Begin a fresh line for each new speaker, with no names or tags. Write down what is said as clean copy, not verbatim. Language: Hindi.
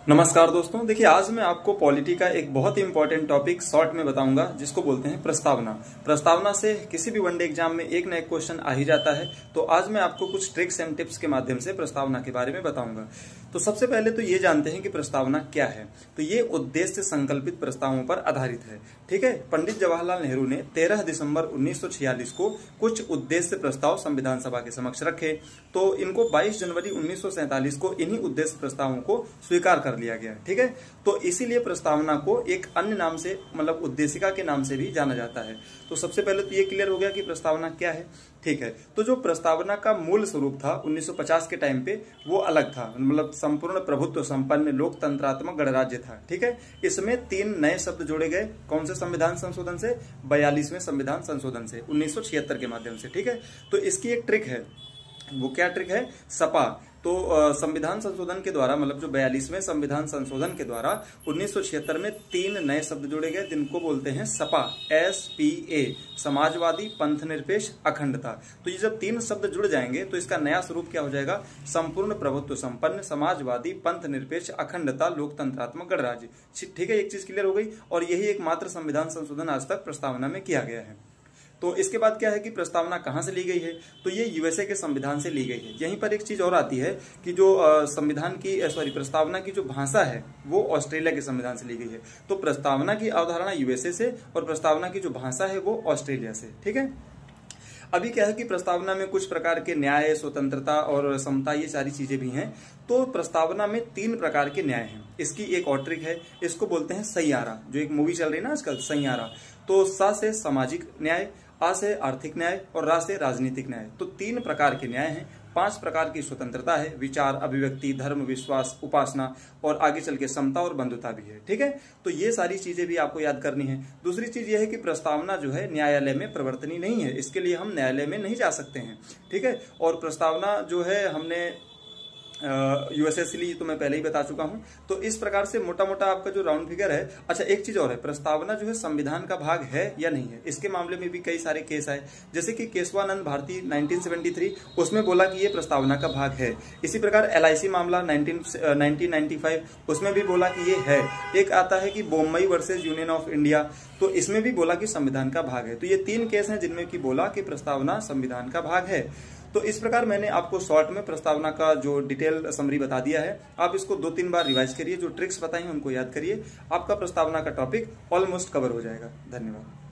नमस्कार दोस्तों, देखिए आज मैं आपको पॉलिटी का एक बहुत ही इंपॉर्टेंट टॉपिक शॉर्ट में बताऊंगा जिसको बोलते हैं प्रस्तावना। प्रस्तावना से किसी भी वनडे एग्जाम में एक ना एक क्वेश्चन आ ही जाता है। तो आज मैं आपको कुछ ट्रिक्स एंड टिप्स के माध्यम से प्रस्तावना के बारे में बताऊंगा। तो सबसे पहले तो ये जानते हैं कि प्रस्तावना क्या है। तो ये उद्देश्य संकल्पित प्रस्तावों पर आधारित है। ठीक है, पंडित जवाहरलाल नेहरू ने 13 दिसंबर 1946 को कुछ उद्देश्य प्रस्ताव संविधान सभा के समक्ष रखे। तो इनको 22 जनवरी 1947 को इन्हीं उद्देश्य प्रस्तावों को स्वीकार कर लिया गया। ठीक है, तो इसीलिए प्रस्तावना को एक अन्य नाम से मतलब उद्देशिका के नाम से भी जाना जाता है। तो सबसे पहले तो ये क्लियर हो गया कि प्रस्तावना क्या है। ठीक है, तो जो प्रस्तावना का मूल स्वरूप था 1950 के टाइम पे वो अलग था, मतलब संपूर्ण प्रभुत्व संपन्न लोकतंत्रात्मक गणराज्य था। ठीक है, इसमें 3 नए शब्द जोड़े गए। कौन से संविधान संशोधन से? 42वें संविधान संशोधन से 1976 के माध्यम से। ठीक है, तो इसकी एक ट्रिक है। वो क्या ट्रिक है? सपा। तो संविधान संशोधन के द्वारा मतलब जो 42वें संविधान संशोधन के द्वारा 1976 में 3 नए शब्द जोड़े गए जिनको बोलते हैं सपा, SPA, समाजवादी, पंथनिरपेक्ष, अखंडता। तो ये जब 3 शब्द जुड़ जाएंगे तो इसका नया स्वरूप क्या हो जाएगा? संपूर्ण प्रभुत्व संपन्न समाजवादी, पंथनिरपेक्ष, अखंडता, लोकतंत्रात्मक गणराज्य। ठीक है, एक चीज क्लियर हो गई। और यही एकमात्र संविधान संशोधन आज तक प्रस्तावना में किया गया है। तो इसके बाद क्या है कि प्रस्तावना कहां से ली गई है? तो ये यूएसए के संविधान से ली गई है। यहीं पर एक चीज और आती है कि जो संविधान की प्रस्तावना की जो भाषा है वो ऑस्ट्रेलिया के संविधान से ली गई है। तो प्रस्तावना की अवधारणा यूएसए से और प्रस्तावना की जो भाषा है वो ऑस्ट्रेलिया से। ठीक है, अभी क्या है कि प्रस्तावना में कुछ प्रकार के न्याय, स्वतंत्रता और समता, ये सारी चीजें भी हैं। तो प्रस्तावना में 3 प्रकार के न्याय हैं। इसकी एक और ट्रिक है, इसको बोलते हैं सैयारा। जो एक मूवी चल रही है ना आजकल, सैयारा। तो सा से सामाजिक न्याय, आ से आर्थिक न्याय और रा से राजनीतिक न्याय। तो 3 प्रकार के न्याय हैं। 5 प्रकार की स्वतंत्रता है, विचार, अभिव्यक्ति, धर्म, विश्वास, उपासना और आगे चल के समता और बंधुता भी है। ठीक है, तो ये सारी चीजें भी आपको याद करनी है। दूसरी चीज ये है कि प्रस्तावना जो है न्यायालय में प्रवर्तनीय नहीं है, इसके लिए हम न्यायालय में नहीं जा सकते हैं। ठीक है, और प्रस्तावना जो है हमने यूएसए से ली, तो मैं पहले ही बता चुका हूं। तो इस प्रकार से मोटा मोटा आपका जो राउंड फिगर है। अच्छा, एक चीज और है, प्रस्तावना जो है संविधान का भाग है या नहीं है, इसके मामले में भी कई सारे केस आए। जैसे कि केशवानंद भारती 1973, उसमें बोला कि ये प्रस्तावना का भाग है। इसी प्रकार LIC मामला 1995, उसमें भी बोला कि ये है। एक आता है कि Bombay versus union of India, तो इसमें भी बोला कि संविधान का भाग है। तो ये 3 केस हैं जिनमें कि बोला कि प्रस्तावना संविधान का भाग है। तो इस प्रकार मैंने आपको शॉर्ट में प्रस्तावना का जो डिटेल समरी बता दिया है। आप इसको 2-3 बार रिवाइज करिए, जो ट्रिक्स बताई हैं उनको याद करिए। आपका प्रस्तावना का टॉपिक ऑलमोस्ट कवर हो जाएगा। धन्यवाद।